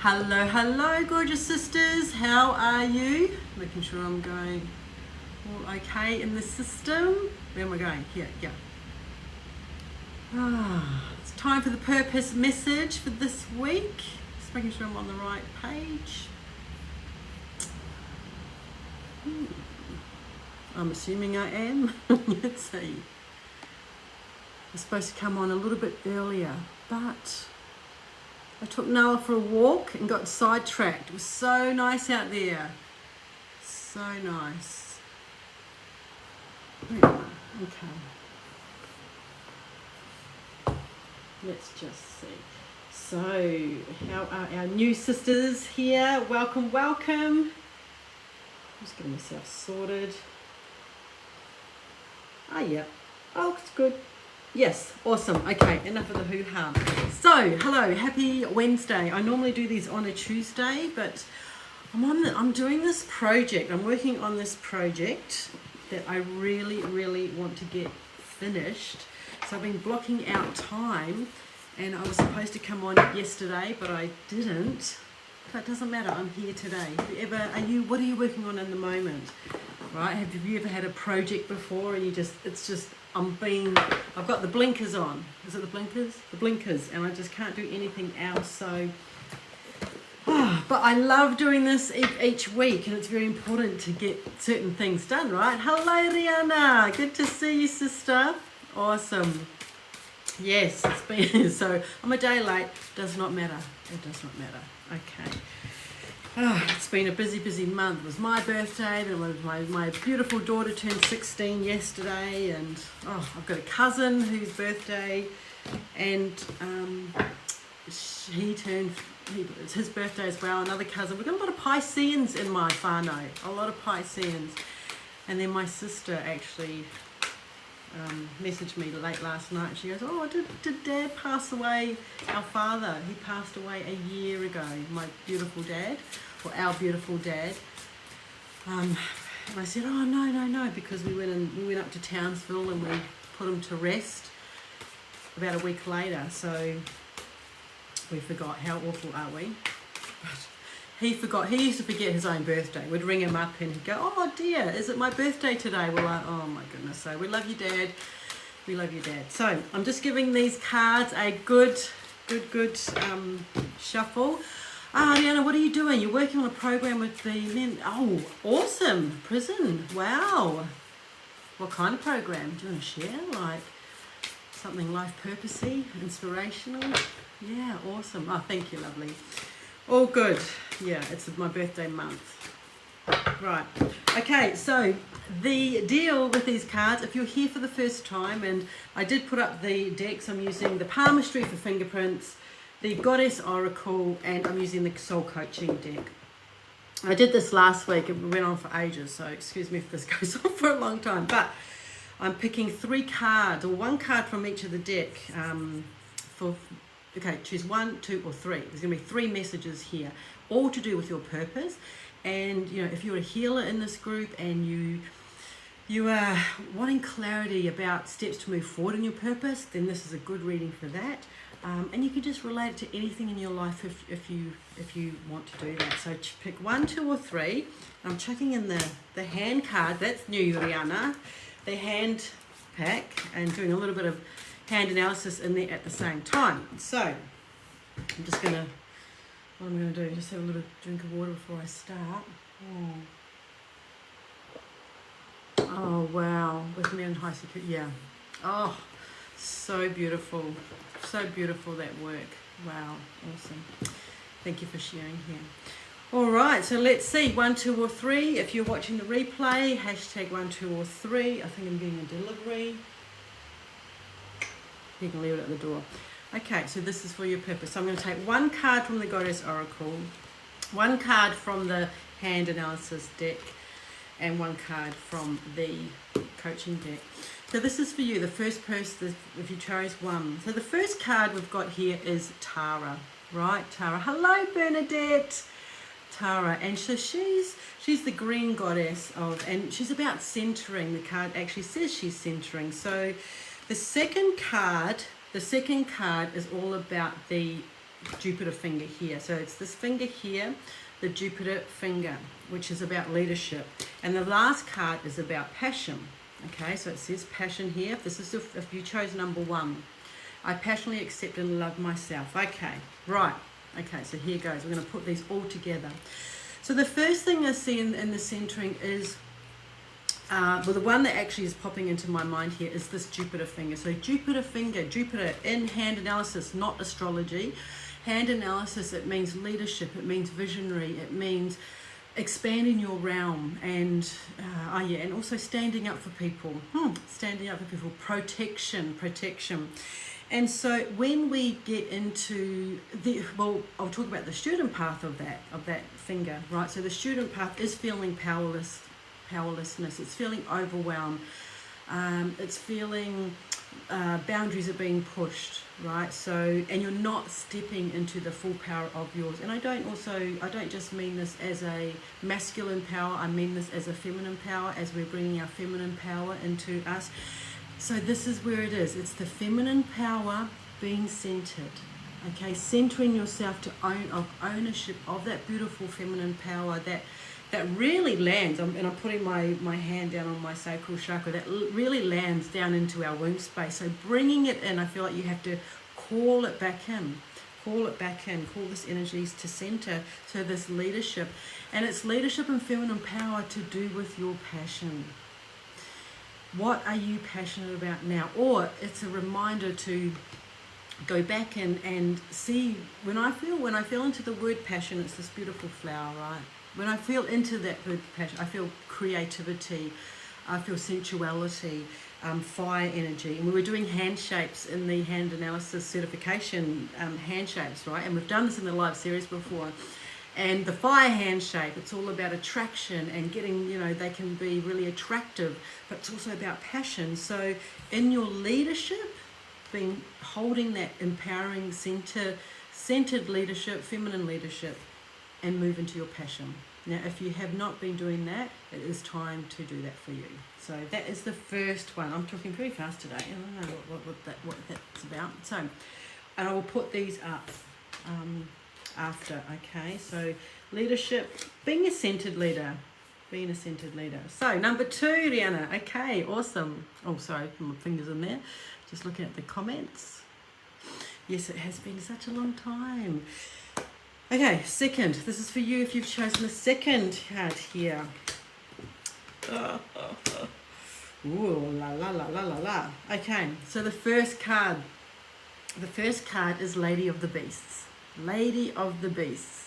Hello, hello, gorgeous sisters. How are you? Making sure I'm going all okay in the system. Where am I going? Here, yeah. It's time for the purpose message for this week. Just making sure I'm on the right page. I'm assuming I am. Let's see. I'm supposed to come on a little bit earlier, but I took Noah for a walk and got sidetracked. It was so nice out there. So nice. Okay. Let's just see. So, how are our new sisters here? Welcome, welcome. I'm just getting myself sorted. Yeah. Oh, it's good. Yes, awesome. Okay, enough of the hoo-ha. So, hello, happy Wednesday. I normally do these on a Tuesday, but I'm doing this project. I'm working on this project that I really want to get finished. So I've been blocking out time, and I was supposed to come on yesterday, but I didn't. But it doesn't matter. I'm here today. What are you working on in the moment? Right? Have you ever had a project before and I've got the blinkers on. Is it the blinkers? The blinkers, and I just can't do anything else. So, but I love doing this each week, and it's very important to get certain things done, right? Hello, Rihanna. Good to see you, sister. Awesome. Yes, it's been, so I'm a day late. Does not matter. It does not matter. Okay. It's been a busy month. It was my birthday, then it was my beautiful daughter turned 16 yesterday, and I've got a cousin whose birthday, and it's his birthday as well, another cousin. We've got a lot of Pisceans in my whānau, a lot of Pisceans. And then my sister actually messaged me late last night. She goes, did Dad pass away? Our father, he passed away a year ago, my beautiful dad, or our beautiful dad. And I said, no, because we went up to Townsville and we put him to rest about a week later. So we forgot. How awful are we? But he forgot. He used to forget his own birthday. We'd ring him up and he'd go, "Oh dear, is it my birthday today?" We're like, "Oh my goodness." So we love you, Dad. We love you, Dad. So I'm just giving these cards a good shuffle. Rihanna, what are you doing? You're working on a program with the men. Oh, awesome. Prison. Wow. What kind of program? Do you want to share? Like something life purposey, inspirational? Yeah, awesome. Oh, thank you, lovely. All good. Yeah, it's my birthday month. Right. Okay, so the deal with these cards, if you're here for the first time, and I did put up the decks, I'm using the Palmistry for fingerprints, the Goddess Oracle, and I'm using the Soul Coaching deck. I did this last week. It went on for ages, so excuse me if this goes on for a long time. But I'm picking 3 cards, or 1 card from each of the deck. Choose 1, 2, or 3. There's going to be 3 messages here, all to do with your purpose. And if you're a healer in this group and you are wanting clarity about steps to move forward in your purpose, then this is a good reading for that. And you can just relate it to anything in your life if you want to do that. So pick 1, 2, or 3. I'm chucking in the hand card. That's new, Rihanna. The hand pack, and doing a little bit of hand analysis in there at the same time. So I'm just gonna, what I'm gonna do, just have a little drink of water before I start. Oh wow, with me in high security, yeah. Oh, so beautiful that work. Wow, awesome. Thank you for sharing here. All right, so let's see, 1, 2, or 3. If you're watching the replay, hashtag 1, 2, or 3. I think I'm getting a delivery. You can leave it at the door. Okay, so this is for your purpose. So I'm going to take 1 card from the Goddess Oracle, 1 card from the hand analysis deck, and 1 card from the coaching deck. So this is for you, the first person, if you chose 1. So the first card we've got here is Tara, right? Tara. Hello, Bernadette. Tara, and so she's the green goddess and she's about centering. The card actually says she's centering. So the second card is all about the Jupiter finger here. So it's this finger here, the Jupiter finger, which is about leadership. And the last card is about passion. Okay, so it says passion here. This is if you chose number 1. I passionately accept and love myself. Okay, right. Okay, so here goes. We're going to put these all together. So the first thing I see in the centering is, well, the one that actually is popping into my mind here is this Jupiter finger. So Jupiter finger, Jupiter in hand analysis, not astrology. Hand analysis, it means leadership, it means visionary, it means expanding your realm, and and also standing up for people. Standing up for people, protection. And so when we get into I'll talk about the student path of that finger, right? So the student path is feeling powerlessness. It's feeling overwhelmed. It's feeling boundaries are being pushed, right? So, and you're not stepping into the full power of yours. And I don't just mean this as a masculine power. I mean this as a feminine power, as we're bringing our feminine power into us. So this is where it is. It's the feminine power being centered. Okay, centering yourself to ownership of that beautiful feminine power that really lands, and I'm putting my hand down on my sacral chakra, that really lands down into our womb space. So bringing it in, I feel like you have to call it back in, call this energy to center. So this leadership, and it's leadership and feminine power to do with your passion. What are you passionate about now? Or it's a reminder to go back and see, when I feel into the word passion, it's this beautiful flower, right? When I feel into that word passion, I feel creativity, I feel sensuality, fire energy. And we were doing hand shapes in the hand analysis certification, hand shapes, right? And we've done this in the live series before. And the fire hand shape, it's all about attraction and getting, they can be really attractive, but it's also about passion. So in your leadership, holding that empowering centered leadership, feminine leadership, and move into your passion. Now, if you have not been doing that, it is time to do that for you. So that is the first one. I'm talking very fast today. I don't know what that's about. So, and I will put these up after. Okay, so leadership, being a centered leader. So number 2, Rihanna. Okay, awesome. Oh, sorry, my fingers in there. Just looking at the comments. Yes, it has been such a long time. Okay, second. This is for you if you've chosen the second card here. Ooh, la la la la la la. Okay, so the first card is Lady of the Beasts. Lady of the Beasts.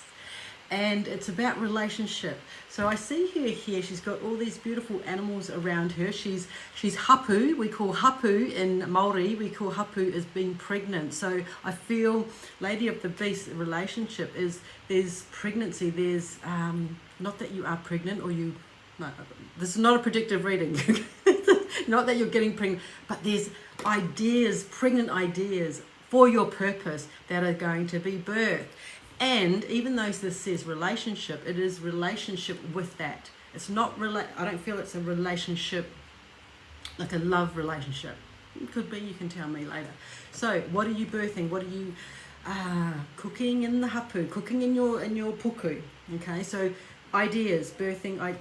And it's about relationship. So I see her here, she's got all these beautiful animals around her. She's hapu, we call hapu in Māori, we call hapu as being pregnant. So I feel Lady of the Beast relationship is, there's pregnancy, there's, not that you are pregnant or you, no, this is not a predictive reading. Not that you're getting pregnant, but there's ideas, pregnant ideas for your purpose that are going to be birthed. And even though this says relationship, it is relationship with that. It's not, I don't feel it's a relationship, like a love relationship. It could be, you can tell me later. So what are you birthing? What are you cooking in the hapu, cooking in your puku? Okay, so ideas, birthing,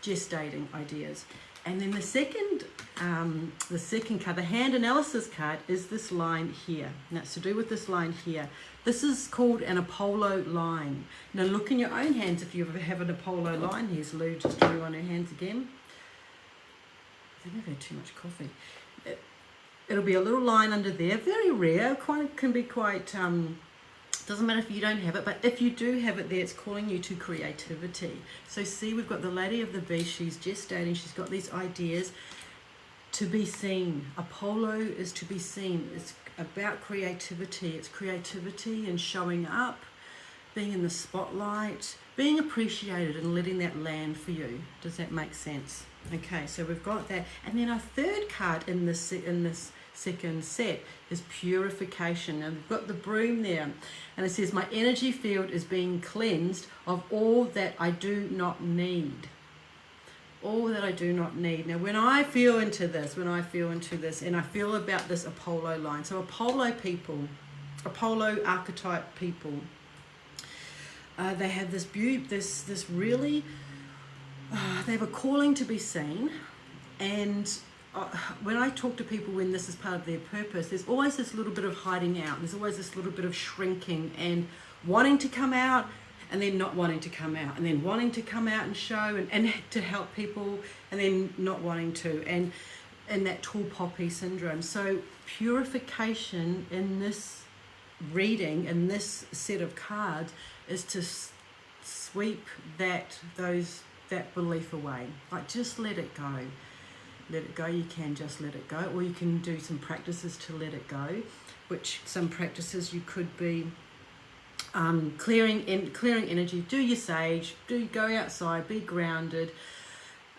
gestating ideas. And then the second card, the hand analysis card, is this line here. And that's to do with this line here. This is called an Apollo line. Now look in your own hands if you ever have an Apollo line. Here's Lou just drew on her hands again. I think I've had too much coffee. It'll be a little line under there, very rare, can be quite, doesn't matter if you don't have it, but if you do have it there, it's calling you to creativity. So see, we've got the Lady of the Beast, she's gestating, she's got these ideas to be seen. Apollo is to be seen. It's about creativity. It's creativity and showing up, being in the spotlight, being appreciated and letting that land for you. Does that make sense? Okay, so we've got that. And then our third card in this second set is Purification. And we've got the broom there. And it says, my energy field is being cleansed of all that I do not need. All that I do not need. Now, when I feel into this, and I feel about this Apollo line. So Apollo people, Apollo archetype people. They have this beauty, this really, they have a calling to be seen. And when I talk to people when this is part of their purpose, there's always this little bit of hiding out. There's always this little bit of shrinking and wanting to come out, and then not wanting to come out, and then wanting to come out and show and to help people, and then not wanting to, and that tall poppy syndrome. So purification in this reading, in this set of cards, is to sweep that belief away. Like, just let it go. Let it go. You can just let it go, or you can do some practices to let it go, which some practices you could be clearing energy. Do your sage, go outside, be grounded.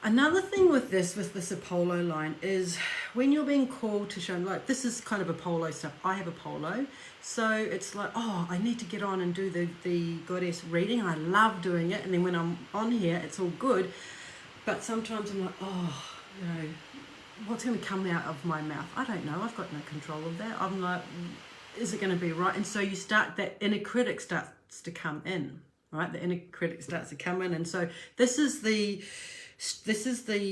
Another thing with this Apollo line is when you're being called to show, like, this is kind of Apollo stuff. I have Apollo, so it's like, oh, I need to get on and do the goddess reading, and I love doing it. And then when I'm on here, it's all good, but sometimes I'm like, oh, you know, what's going to come out of my mouth? I don't know. I've got no control of that. I'm like, is it going to be right? And so you start, that inner critic starts to come in, right? The inner critic starts to come in, and so this is the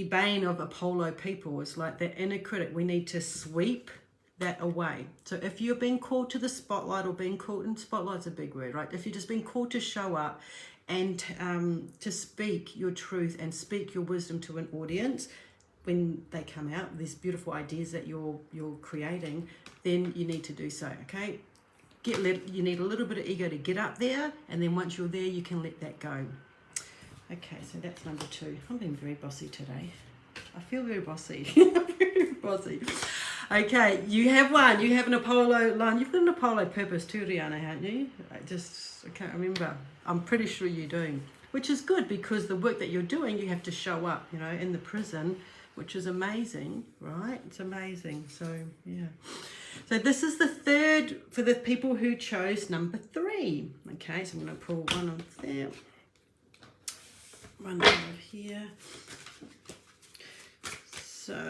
bane of Apollo people. It's like that inner critic. We need to sweep that away. So if you're being called to the spotlight, or being called, and spotlight's a big word, right? If you're just being called to show up and to speak your truth and speak your wisdom to an audience, when they come out, these beautiful ideas that you're creating, then you need to do so, okay? You need a little bit of ego to get up there, and then once you're there, you can let that go. Okay, so that's number 2. I'm being very bossy today. I feel very bossy. Very bossy. Okay, you have one. You have an Apollo line. You've got an Apollo purpose too, Rihanna, haven't you? I can't remember. I'm pretty sure you do. Which is good, because the work that you're doing, you have to show up, you know, in the prison, which is amazing, right? It's amazing. So, yeah. So this is the third for the people who chose number 3. Okay, so I'm going to pull one off there. One over here. So,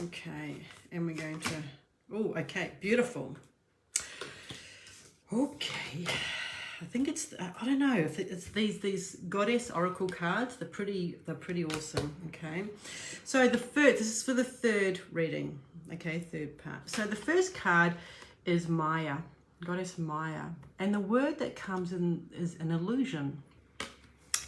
okay, and we're going to, oh, okay, beautiful. Okay, I think it's, I don't know if it's these goddess oracle cards. They're pretty awesome. Okay, so this is for the third reading. Okay, third part. So the first card is Maya, goddess Maya, and the word that comes in is an illusion,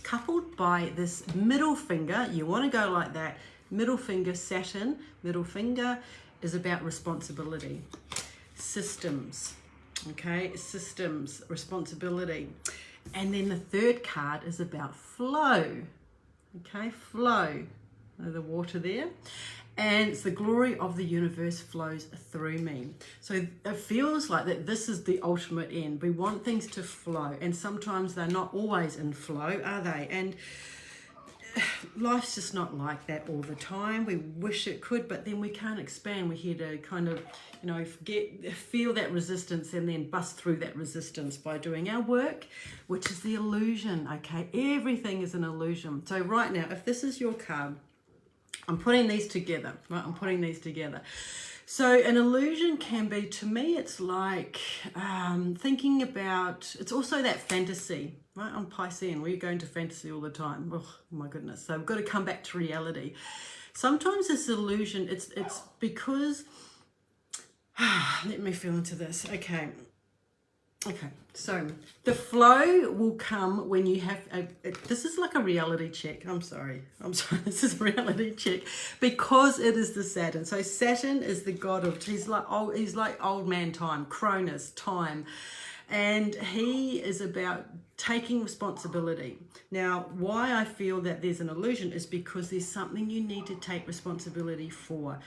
coupled by this middle finger. You want to go like that, middle finger, Saturn. Middle finger is about responsibility, systems. Okay, systems, responsibility. And then the third card is about flow. Okay, flow. The water there. And it's the glory of the universe flows through me. So it feels like that this is the ultimate end. We want things to flow, and sometimes they're not always in flow, are they? And life's just not like that all the time. We wish it could, but then we can't expand. We're here to kind of, you know, feel that resistance and then bust through that resistance by doing our work, which is the illusion, okay? Everything is an illusion. So right now, if this is your card, I'm putting these together, right? I'm putting these together. So an illusion can be, to me, it's like thinking about, it's also that fantasy, right? I'm Piscean, we're going to fantasy all the time. Oh my goodness. So we've got to come back to reality. Sometimes this illusion, it's because, let me feel into this. Okay, so the flow will come when you have this is like a reality check. I'm sorry, this is a reality check, because it is the Saturn. So Saturn is the god of, he's like old man time, Cronus time, and he is about taking responsibility. Now, why I feel that there's an illusion is because there's something you need to take responsibility for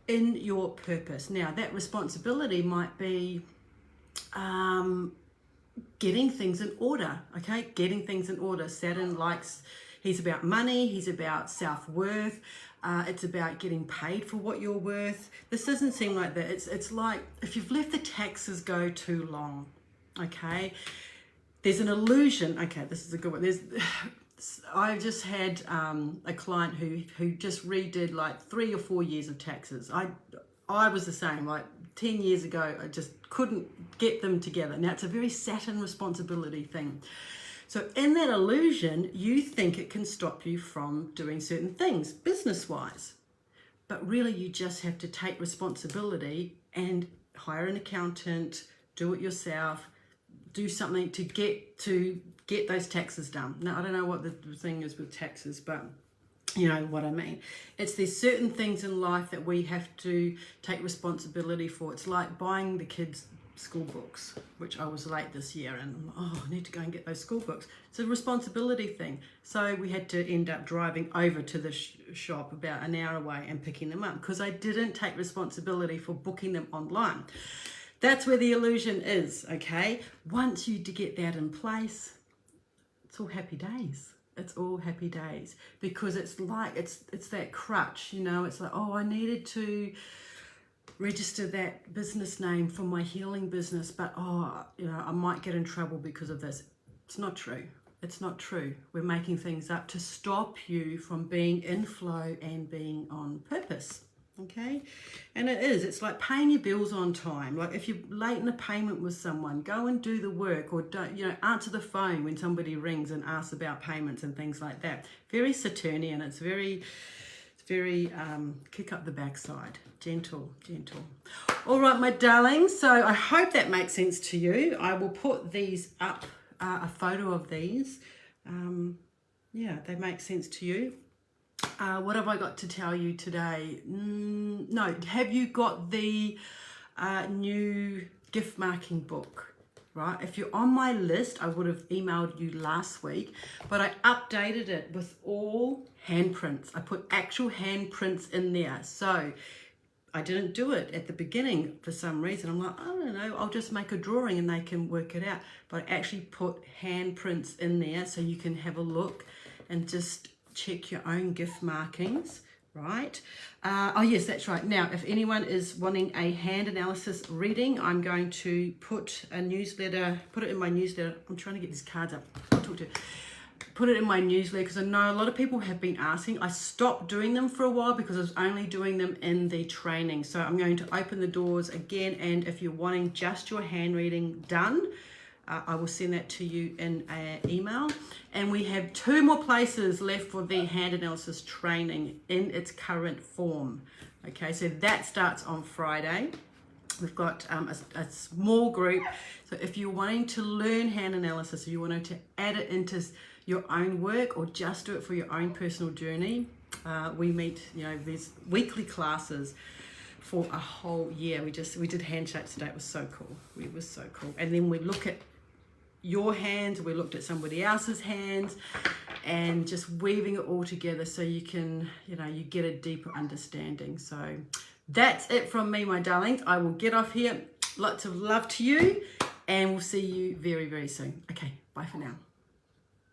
in your purpose. Now, that responsibility might be getting things in order, okay? Getting things in order. Saturn he's about money, he's about self-worth, it's about getting paid for what you're worth. This doesn't seem like that. It's like if you've let the taxes go too long, okay? There's an illusion, okay, this is a good one. I just had a client who just redid like 3 or 4 years of taxes. I was the same. Like 10 years ago, I just couldn't get them together. Now, it's a very Saturn responsibility thing. So in that illusion, you think it can stop you from doing certain things business-wise. But really, you just have to take responsibility and hire an accountant, do it yourself, do something to get those taxes done. Now, I don't know what the thing is with taxes, but you know what I mean. There's certain things in life that we have to take responsibility for. It's like buying the kids school books, which I was late this year, and I'm like, oh, I need to go and get those school books. It's a responsibility thing. So we had to end up driving over to the shop about an hour away and picking them up because I didn't take responsibility for booking them online. That's where the illusion is, okay? Once you get that in place, it's all happy days. It's all happy days, because it's like, it's that crutch, you know. It's like, oh, I needed to register that business name for my healing business, but oh, you know, I might get in trouble because of this. It's not true. It's not true. We're making things up to stop you from being in flow and being on purpose. Okay, and it's like paying your bills on time. Like if you're late in a payment with someone, go and do the work, or don't, you know, answer the phone when somebody rings and asks about payments and things like that. Very Saturnian. It's very kick up the backside, gentle. All right, my darlings, so I hope that makes sense to you. I will put these up, a photo of these. Yeah, they make sense to you. What have I got to tell you today? No, have you got the new gift marking book? Right, if you're on my list, I would have emailed you last week, but I updated it with all handprints. I put actual handprints in there. So I didn't do it at the beginning for some reason. I'm like, I don't know, I'll just make a drawing and they can work it out. But I actually put handprints in there so you can have a look and just check your own gift markings, right? Oh yes, that's right. Now, if anyone is wanting a hand analysis reading, I'm going to put it in my newsletter. I'm trying to get these cards up. I'll talk to you. Put it in my newsletter because I know a lot of people have been asking. I stopped doing them for a while because I was only doing them in the training. So I'm going to open the doors again, and if you're wanting just your hand reading done, I will send that to you in an email. And we have 2 more places left for the hand analysis training in its current form. Okay, so that starts on Friday. We've got a small group. So if you're wanting to learn hand analysis, or you wanted to add it into your own work, or just do it for your own personal journey, we meet, you know, these weekly classes for a whole year. We did handshakes today. It was so cool. It was so cool. And then we look at your hands, we looked at somebody else's hands, and just weaving it all together so you can, you know, you get a deeper understanding. So that's it from me, my darlings. I will get off here. Lots of love to you, and we'll see you very, very soon. Okay, bye for now.